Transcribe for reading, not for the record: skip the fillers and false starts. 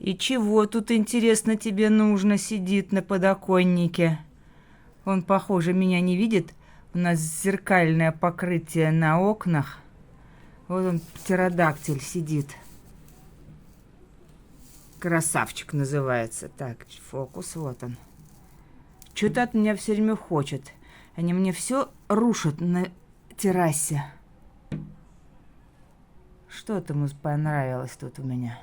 И чего тут, интересно, тебе нужно, сидит на подоконнике? Он, похоже, меня не видит. У нас зеркальное покрытие на окнах. Вот он, птеродактиль, сидит. Красавчик называется. Так, фокус, вот он. Что-то от меня все время хочет. Они мне все рушат на террасе. Что-то ему понравилось тут у меня.